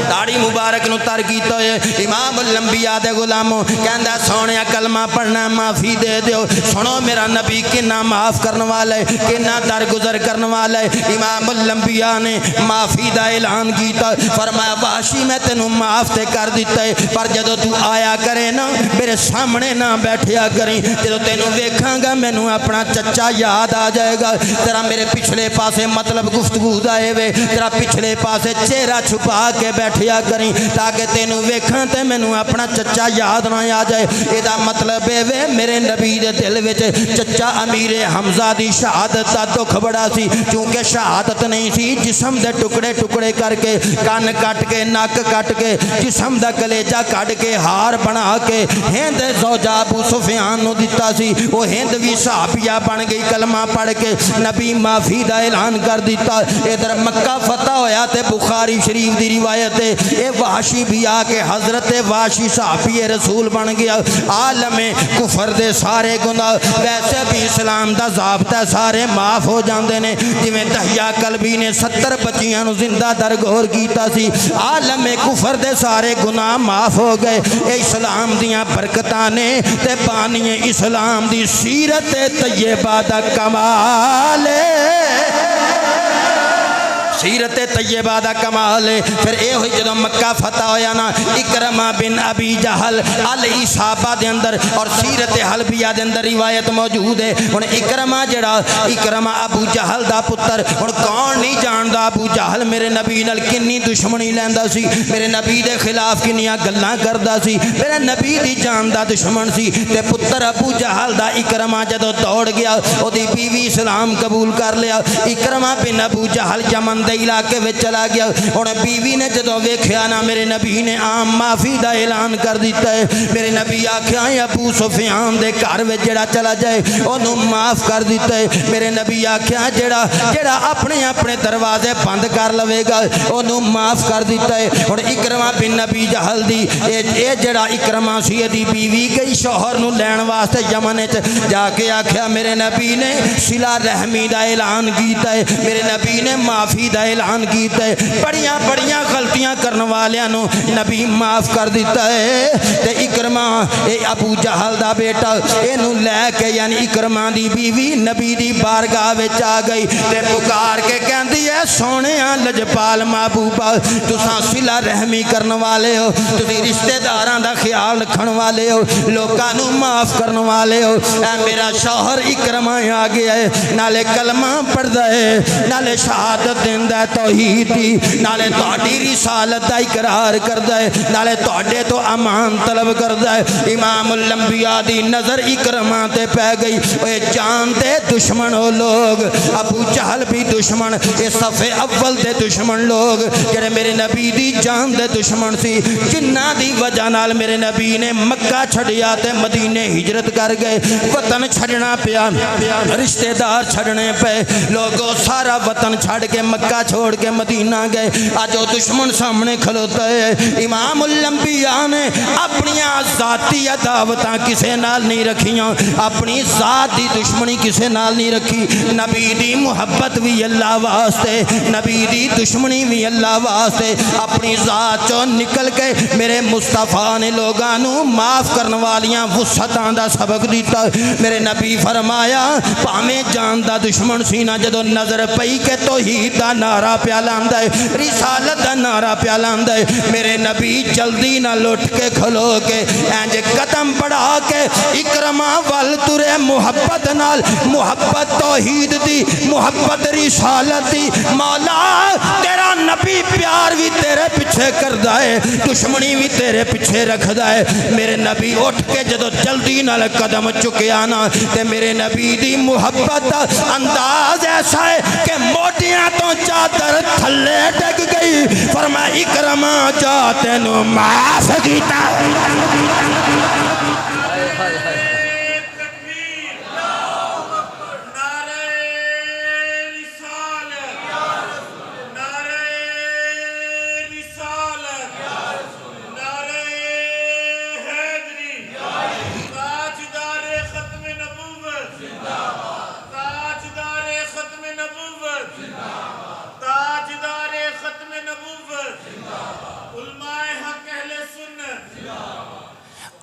दाढ़ी मुबारक नूं तर कीता होया। इमाम उल अंबिया दे गुलामों कहंदा सोने कलमा पढ़ना माफ़ी दे दो। सुनो मेरा नबी किन्ना माफ़ करने वाला है, किन्ना दरगुजर करने वाला है। इमाम उल अंबिया ने माफ़ी का ऐलान किया। फरमाया वाशी मैं तेनू माफ़ ते कर दिता है, पर जदों तू आया करे ना मेरे सामने ना बैठया करी। जदों तेनू वेखांगा मैनू अपना चचा याद आ जाएगा। तेरा मेरे पिछले पासे मतलब गुफ्तगू दा वे, तेरा पिछले पासे चेहरा छुपा के बैठया करी ताकि तेनू वेखां ते मैनू अपना चचा याद ना आ जाए। एदा मतलब वे मेरे नबी दे दिल विच चचा अमीर हमजा दी शहादत का दुख बड़ा सी, क्योंकि शहादत नहीं सी जिसम दे टुकड़े टुकड़े करके कन कट के नक कट के जिसम दा कलेजा कट के हार बना के हिंद ज़ौजा अबू सुफियान नूं दिता सी। वो हिंद भी सहाबिया बन गई, कलमा पढ़ के नबी माफ़ी का ऐलान कर दिता। इधर मक्का फतह होया ते बुखारी शरीफ की रिवायत है ये वाशी भी आके हजरत वाशी सहाबी रसूल बन गया। आलमे कुफर दे सारे गुनाह वैसे भी इस्लाम का ज़ाब्ता सारे माफ़ हो जाते हैं। जिवें दहिया कलबी ने 70 बच्चियां नूं जिंदा दरगोर कीता सी, आलमे कुफर दे सारे गुनाह माफ़ हो गए। ये इस्लाम दियां बरकतां ने ते बानी इस्लाम दी सीरत तैयबा दा कमाल सीरत तैयबा दा कमाल है। फिर ये हुई जदों मक्का फतह होया ना, इकरमा बिन अबी जहल अल इसाबा दे अंदर और सीरत हलबिया दे अंदर रिवायत मौजूद है। हुण इकरमा जड़ा इकरमा अबू जहल दा पुत्र, हुण कौन नहीं जानदा अबू जहल मेरे नबी नाल किन्नी दुश्मनी लैंदा सी, मेरे नबी दे खिलाफ किन्नियां गल्लां करदा सी, मेरे नबी दी जान दा दुश्मन सी। ते पुत्र अबू जहल दा इकरमा जदों दौड़ गया, ओदी बीवी इस्लाम कबूल कर लिया। इकरमा बिन अबू जहल यमन इलाके में चला गया। हुण बीवी ने जदों वेख्या ना मेरे नबी ने आम माफ़ी का ऐलान कर दिता है। मेरे नबी आख्या अबू सुफियान दे घर में जड़ा चला जाए उन्हों माफ़ कर दिता है। मेरे नबी आख्या जड़ा जड़ा अपने अपने दरवाजे बंद कर लवेगा उन्हों माफ़ कर दिता है। हुण इकरमा बिन नबी जहल दी ये जड़ा इकरमा सी दी बीवी गई शौहर नूं लैण वास्ते यमन च जाके आख्या मेरे नबी ने सिला रहमी का ऐलान किया है, मेरे नबी ने माफ़ी का ऐलान किया है। बड़िया बड़िया गलतियां करने वालों नबी माफ़ कर दिता है। ते इकरमा ये अबू जहल दा बेटा इनू लैके यानी इकरमा दी बीवी नबी दी बारगाह विच आ गई ते पुकार के कहती है सोने लजपाल महबूबा तुसां सिला रहमी करने वाले हो, तुसीं रिश्तेदारां दा ख्याल रखण वाले हो, लोकां नूं माफ़ करने वाले हो। ऐ मेरा शौहर इकरमा आ गया है, नाले कलमा पढ़दा है नाले शहादत चाहता है तौहीद दी, नाले तुहाडी रिसालत दा इकरार करदा है, नाले तुहाडे तो अमान तलब करदा है। इमामुल अंबिया दी नजर इकरमा ते पै गई। ओए जानते दुश्मन हो लोग, अबू जहल भी दुश्मन, ये सफ़े अव्वल दे दुश्मन लोग जेड़े मेरे नबी दी जान दे दुश्मन सी, जिन्हां दी वजह नाल मेरे नबी ने मक्का छड़िया ते मदीने हिजरत कर गए। वतन छड़ना पिया, रिश्तेदार छड़ने पे, लोगों सारा वतन छड़ के मक्का छोड़ के मदीना गए। आज वो दुश्मन सामने खलोता है। इमामुल अंबिया ने अपनियां जाती अदावतां किसे नाल नहीं रखियां, अपनी जात दी दुश्मनी किसे नाल नहीं रखी। नबी दी मुहब्बत भी अल्लाह वास्ते, नबी दी दुश्मनी भी अल्लाह वास्ते। अपनी जात चो निकल के मेरे मुस्तफा ने लोगां नू माफ करने वालियां वुसअतां दा सबक दिता। मेरे नबी फरमाया भावें जान दा दुश्मन सी ना, जदों नजर पई के तौहीद दा नारा प्या लांदा है, रिसालत दा नारा प्या लांदा है, मेरे नबी जल्दी ना लुट के खलो के इंज कदम बढ़ा के इकरमा वल तुरे मुहब्बत नाल, मुहब्बत तौहीद दी, मुहब्बत रिसालत दी। मौला तेरा नबी प्यार भी तेरे पीछे करदा है, दुश्मनी भी तेरे पीछे रखदा है। मेरे नबी उठ के जदों जल्दी नाल कदम चुकिया ना, ते मेरे नबी दी मुहब्बत दा अंदाज ऐसा है कि मोटियां तो चादर थल्ले डिग गई। फरमाया इकरमा जा तैनू माफ कीता।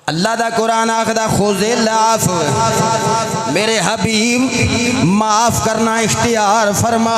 अल्लाह दा कुरान आखदा खुज़िल आफ़, मेरे हबीब माफ़ करना इख्तियार फरमा,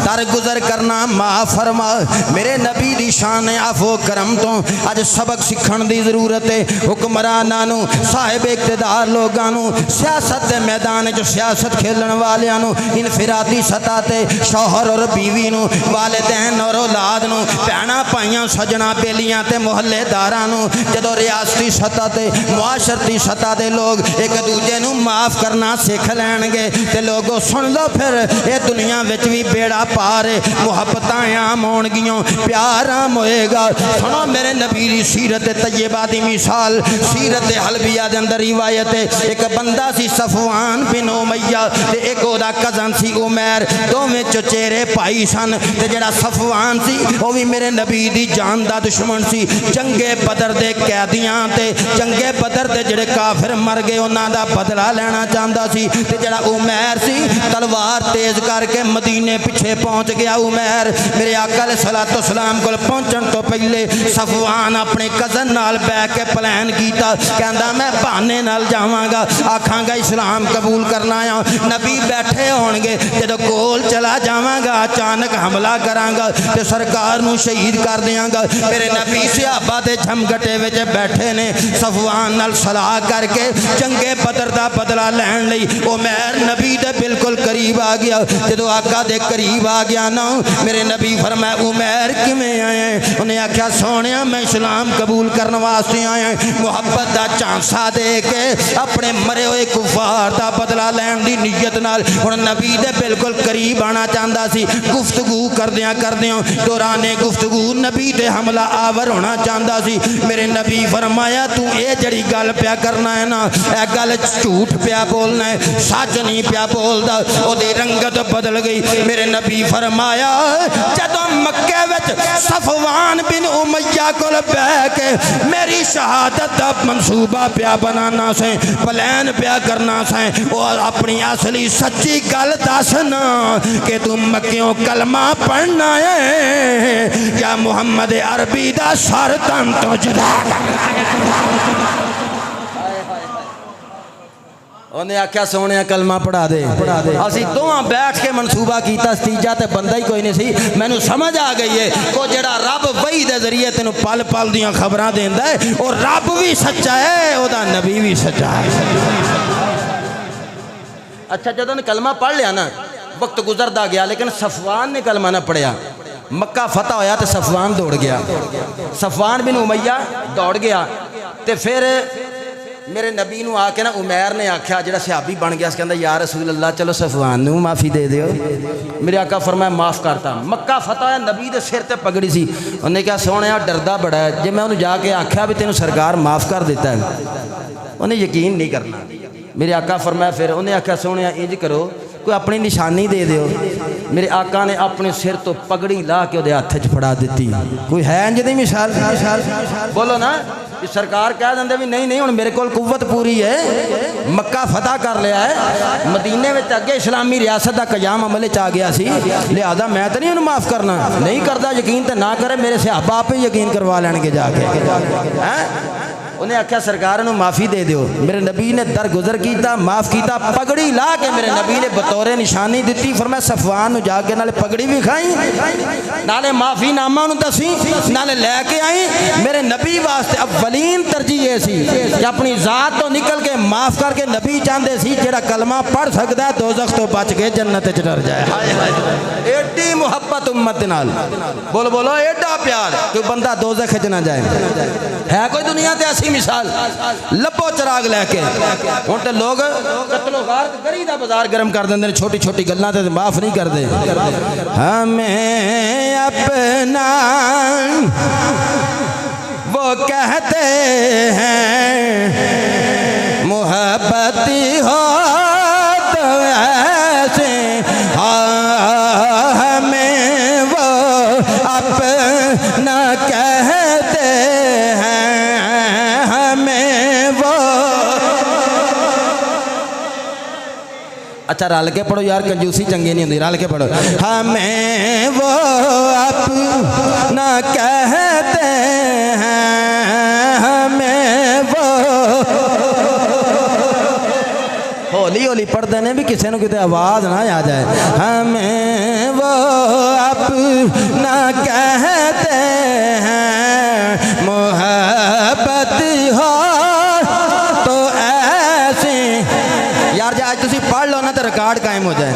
दरगुजर करना माफ़ फरमा। मेरे नबी दी शान अफ़ो करम तो अज सबक सीखण दी ज़रूरत है। हुक्मरानां नूं, साहिब इक़्तिदार लोगां नूं, सियासत दे मैदान च सियासत खेलण वालियां नूं, इनफिरादी सतह ते शौहर और बीवी नूं, वालिदैन और औलाद नूं, भैणां भाईयां सजना बेलियां ते मुहल्लेदारां नूं, जदों रियासती सतह मुआशरती सतह दे लोग एक दूजे नू माफ करना सीख लैणगे ते लोगों सुन लो फिर ये दुनिया विच भी बेड़ा पार है, मुहब्बतां आम होणगियां, प्यार आम होएगा। सुनो मेरे नबी दी सीरत तैयबा दी मिसाल, सीरत हलबिया दे अंदर रिवायत है। एक बंदा सी सफवान बिन उमैया ते एक ओदा कजन सी उमैर, दोवें चचेरे भाई सन ते जेड़ा सफवान सी वो भी मेरे नबी दी जान दा दुश्मन सी। जंगे बदर दे कैदियां ते जंगे बदर दे जेड़े काफिर मर गए उन्हां दा बदला लेना चाहता सी ते जेड़ा उमैर सी तलवार तेज करके मदीने पिछे पहुंच गया। उमैर मेरे आका अलैहिस्सलातु वस्सलाम कोल पहुंचण तो पहले सफवान अपने कजन नाल बैठ के प्लान कीता, कहंदा मैं बहाने नाल जावांगा, आखांगा इस्लाम कबूल करना आ, नबी बैठे होणगे, जदों कोल चला जावांगा अचानक हमला करांगा ते सरकार नूं शहीद कर देवांगा। मेरे नबी सहाबा दे झमगटे विच बैठे ने, सफवान नाल सलाह करके जंगे बदर दा बदला लैण लई उमैर नबी दे बिल्कुल करीब आ गया। जदों आका दे करीब आ गया ना, मेरे नबी फरमाया उमैर किवें आया? उन्हें आख्या सोनिया मैं इस्लाम कबूल करने वास्ते आया, मुहब्बत दा झांसा दे के अपने मरे हुए कुफार दा बदला लैण दी नीयत नाल हुण नबी दे बिल्कुल करीब आना चाहता सी। गुफ्तगू करदियां करदियां दौराने गुफ्तगू नबी ते हमला आवर होना चाहता सी। मेरे नबी फरमाया तू ये जड़ी गल प्या करना है ना, यह गल झूठ प्या बोलना है, सच नहीं प्या बोलदा। ओदी रंगत बदल गई। मेरे नबी फरमाया जदों मक्के विच सफवान बिन उमैया कोल बैठ के मेरी शहादत दा मंसूबा प्या बनाना से, प्लान प्या करना से, और अपनी असली सच्ची गल दसना कि तू मक्कियों कलमा पढ़ना है या मुहम्मद अरबी दा सर तन तो जुदा उन्हें आख्या सोने कलमा पढ़ा दे। असी दोवां बैठ के मनसूबा किया, तीजा तो बंदा ही कोई नहीं सी। मैनू समझ आ गई है वो जड़ा रब वही दे जरिए तेन पल पल दियां खबरां देंदा है, और रब भी सच्चा है, ओदा नबी भी सच्चा है। अच्छा जदों कलमा पढ़ लिया ना, वक्त गुजरता गया, लेकिन सफवान ने कलमा ना पढ़िया। मक्का फतह होया तो सफवान दौड़ गया, सफवान बिन उमैया दौड़ गया। तो फिर मेरे नबी नूं आके ना उमैर ने आख्या, जो सहाबी बन गया, कहता या रसूल अल्लाह चलो सफवान नूं माफ़ी दे दियो। मेरे आका फरमाया माफ़ करता। मक्का फतह होया, नबी दे सिर ते पगड़ी सी। उन्हें कहा सोने डरदा बड़ा है, जे मैं उन्हें जाके आख्या भी तेनों सरकार माफ़ कर देता है, उन्हें यकीन नहीं करना। मेरे आका फरमाया, फिर उन्हें आख्या सोने इंज करो कोई अपनी निशानी दे दियो। मेरे आका ने अपने सिर तो पगड़ी ला के उहदे हत्थ च फड़ा दी। कोई है इंज दी मिसाल? बोलो ना। कि सरकार कह देंगे भी नहीं नहीं हुण मेरे को कुव्वत पूरी है, मक्का फतह कर लिया है, मदीने में अगे इस्लामी रियासत का कयाम अमल च आ गया सी, लिहाजा मैं तो नहीं उन्हें माफ़ करना। नहीं करता यकीन तो ना करे, मेरे सहाबा आप ही यकीन करवा लैणगे जाके। हैं उन्हें आख्या सरकार नूं माफ़ी दे दियो। मेरे नबी ने दरगुजर किया, माफ़ किया, पगड़ी ला के मेरे नबी ने बतौरे निशानी दी। फिर मैं सफवान नूं जाके नाले पगड़ी भी खाई, नाले माफ़ीनामा उन्होंने दसी, नाले लैके आई। मेरे नबी वास्ते अव्वलीन तरजीह ये सी कि अपनी ज़ात तो निकल के माफ़ करके नबी चाहते सी जेड़ा कलमा पढ़ सकता है दोज़ख तो बच के जन्नत च डर जाए। एडी मुहब्बत उम्मत नाल, बोलो बोलो एडा प्यार कोई बंदा दोज़ख च ना जाए। है कोई दुनिया ते ऐसी मिसाल? लपो चराग लैके हुण ते लोग कत्लो गारत गरी दा बाजार गर्म कर देंदे ने, छोटी छोटी गल्लां ते माफ़ नहीं करते। हमें अपना वो कहते हैं, मोहब्बती हो तो ऐसे, हमें वो अपना कहते हैं, हमें वो। अच्छा रल के पढ़ो यार, कंजूसी चंगी नहीं होती, रल के पढ़ो। हमें वो अपना कहते हैं, हमें वो। हौली हौली पढ़ते हैं भी किसी को कितने आवाज़ ना आ जाए। हमें वो अपना कहते हैं, मोहब्बत हो तो ऐसे। यार जो आज तुम पढ़ लो ना तो रिकॉर्ड कायम हो जाए।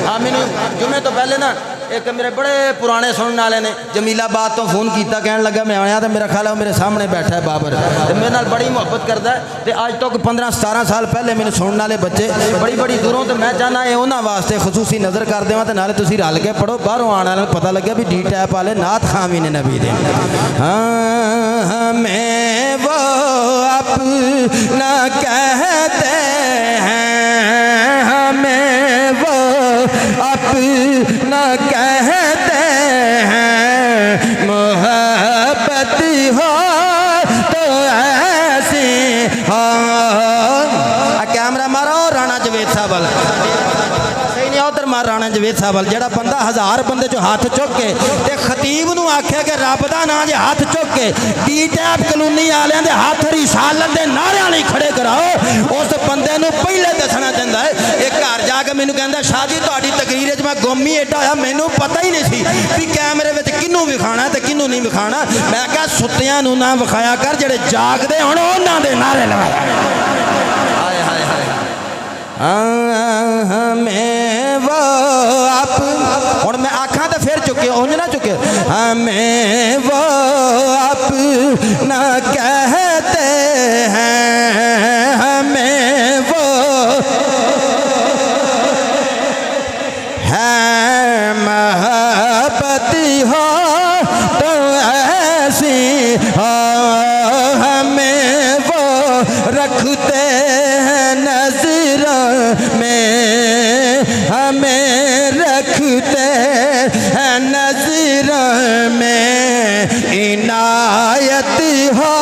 हाँ मैंने जुमे तो पहले ना एक मेरे बड़े पुराने सुनने वाले ने जमीलाबाद तो फोन किया, कह लगा मैं आया तो मेरा ख्याल है मेरे सामने बैठा है बाबर, तो मेरे नाल बड़ी मुहब्बत करता है। तो अज तो 15-17 साल पहले मैंने सुनने वाले बच्चे बड़ी बड़ी दूरों, तो मैं चाहना ये उन्होंने वास्ते खसूसी नज़र कर देव, तो नाले तुम रल के पढ़ो, बाहरों आने वाले पता लगे भी डी टैप वाले नाथ खां भी ने नबी दे। हाँ हमें वो अपना कहते हैं, हमें वो अपना कहते हैं, मोहब्बत हो तो ऐसी। हाँ कैमरा मारो राणा जवेद साहब वाला, सही नहीं उधर मार राणा जवेद साहब वाला। जेड़ा बंदा 1000 बंदे चो हाथ चुक के ते खतीब नूं आख्या कि रब दा नां जे हाथ चुक के डी टैप कलोनी वालियां दे हाथ रिसालत दे नारियां लई खड़े कराओ, उस बंदे नूं पहले दसना चाहता है। एक घर जाके मैनूं कहंदा शाह जी तुहाडी तकरीर च मैं गुम ही एडा होया, मैनूं पता ही नहीं सी भी कैमरे विच किन्नू विखाना ते किन्नू नहीं विखाना। मैं कहा सुत्तियां नूं ना विखाया कर, जेड़े जागदे होण उन्हां दे नारे लगा। हमें वो आप हुण मैं आखा तो फिर चुके उंज ना चुके। हमें वो अपना कहते हैं, हमें वो है मोहब्बत हो तो ऐसी। हमें वो रखते हैं नजर में, हमें रखते हैं नजर में, इनायत हो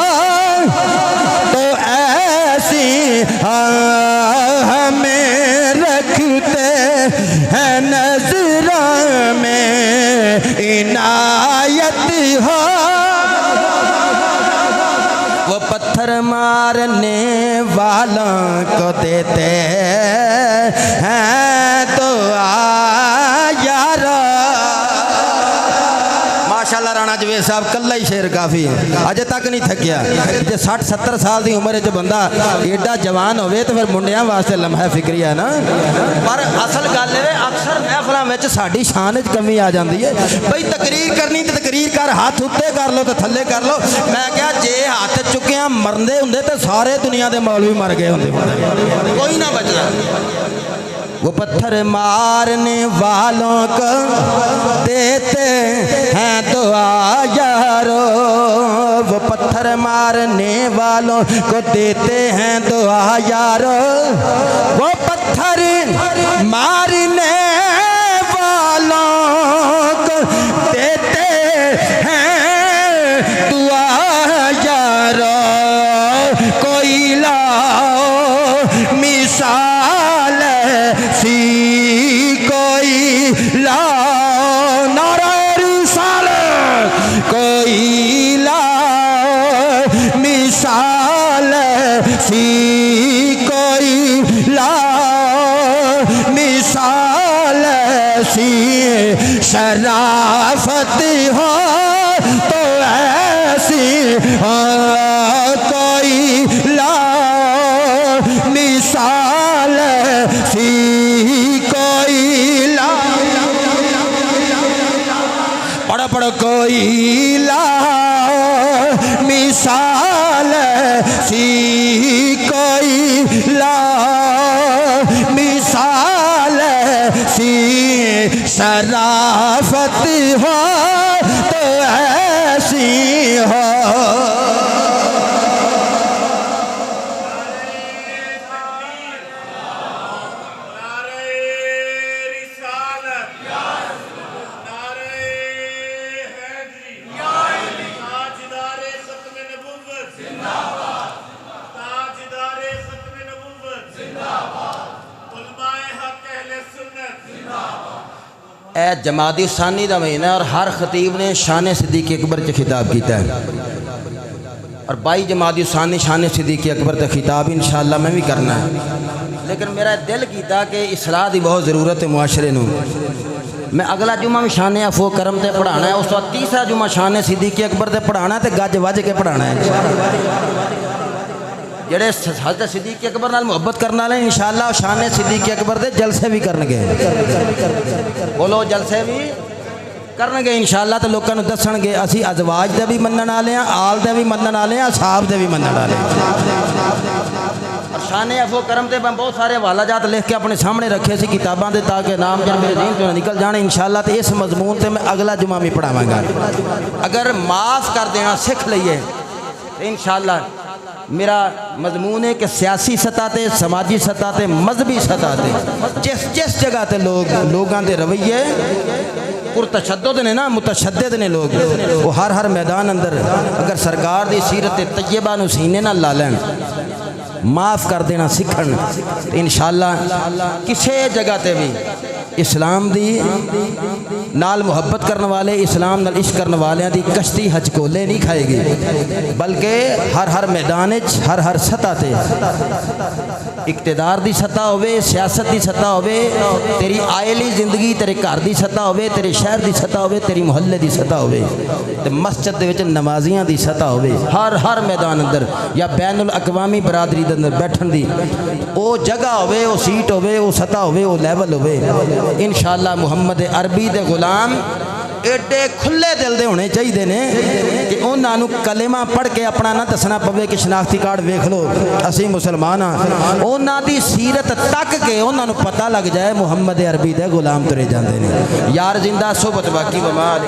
तो ऐसी। हमें रखते हैं नजर में, इनायत हो। वो पत्थर मारने वालों को देते हैं तो यार। माशाल्लाह राणा जवेद वाले साहब कल्ला ही शेर काफ़ी है, अजे तक नहीं थकिया। जे 60-70 साल की उम्र च बंदा एडा जवान होवे तो फिर मुंडियां वास्ते लम्हा फिक्री है ना। पर असल गल है अक्सर महफलों में साडी शान च कमी आ जाती है। बई तकरीर करनी तो तकरीर कर, हाथ उत्ते कर लो तो थले कर लो। मैं क्या जे हाथ चुकिया मरदे होंदे तो सारे दुनिया के मौलवी मर गए होंदे, कोई ना बचना। वो पत्थर मारने वालों को देते हैं दुआ यारो, वो पत्थर मारने वालों को देते हैं दुआ यारो, वो पत्थर मारने वालों को देते हैं दुआ यारो, कोई लाओ मिसाल सी, कोई लाओ नारा रिसालत, कोई लाओ मिसाल सी, कोई लाओ मिसाल सी, शराफत हो तो ऐसी हो, कोई लाओ मिसाल सी, कोई लाओ पढ़ो पढ़ो, कोई लाओ मिसाल सी, कोई लाओ मिसाल सी, शराफत हो तो ऐसी हो। ए जमाती सानी का महीना और हर खतीब ने शान सिद्दीक़ अकबर से खिताब किया है और 22 जमाती सानी शान सिद्दीक़ अकबर से खिताब इंशाअल्लाह मैं भी करना है। लेकिन मेरा दिल किया कि इसलाह की बहुत ज़रूरत है मुआशरे में। मैं अगला जुमा भी शान अफो करम से पढ़ाना है, उस तो तीसरा जुमा शान सिद्दीक़ अकबर से पढ़ाना है, तो गज वज के पढ़ाना है। जेड़े हज़रत सिद्दीक़ अकबर नाल मुहब्बत करने वाले इंशाअल्लाह शान सिद्दीक़ अकबर दे जलसे भी करनगे, बोलो जलसे भी करनगे इंशाअल्लाह। तो लोगों को दसणगे असी अजवाज दे भी मनण वाले हैं, आल दे भी मनण वाले हैं, असहाब दे भी मनण वाले हैं। और शान अफो करम से मैं बहुत सारे हवाला जात लिख के अपने सामने रखे सी किताबों के, ताकि नाम जब मेरे दीन तो निकल जाने इंशाअल्लाह। तो इस मजमून से मैं अगला जुमा भी पढ़ावांगा। अगर माफ़ कर देना सीख लीए तो इंशाअल्लाह मेरा मजमून है कि सियासी सतह ते, समाजी सतह ते, मजहबी सतह ते जिस जिस जगह ते लोगों के रवैये पुरतशद्दुद ने ना, मुतशद्दिद ने लोग, वो हर मैदान अंदर अगर सरकार की सीरत तैयबा नूं सीने नाल ला लैन, माफ़ कर देना सीखण, इंशाअल्लाह किसी जगह ते भी इस्लाम दी नाल मुहब्बत करने वाले, इस्लाम नाल इश्क करने वाले दी कश्ती हचकोले नहीं खाएगी, बल्कि हर मैदान हर सतह ते इकतदार की सतह होवे, सियासत की सतह होवे, तेरी आयली जिंदगी तेरे घर की सतह होवे, तेरे शहर की सतह होवे, तेरी मुहल्ले की सतह होवे, ते मस्जिद दे विच नमाजियां की सतह होवे, हर मैदान अंदर या बैनुल अकवामी बरादरी के अंदर बैठन की वो जगह होवे, वो सीट होवे, वो सतह होवे, वो लैवल होवे। इंशाअल्लाह मुहम्मद अरबी दे गुलाम एडे खुले दिल दे होने चाहिए ने कि उन्होंने कलेमा पढ़ के अपना ना दसना पवे कि शनाख्ती कार्ड वेख लो असी मुसलमान हाँ, उन्होंने सीरत तक के उन्होंने पता लग जाए मुहम्मद अरबी दे गुलाम तुरे जाते हैं। यार जिंदा सोबत बाकी बमाल।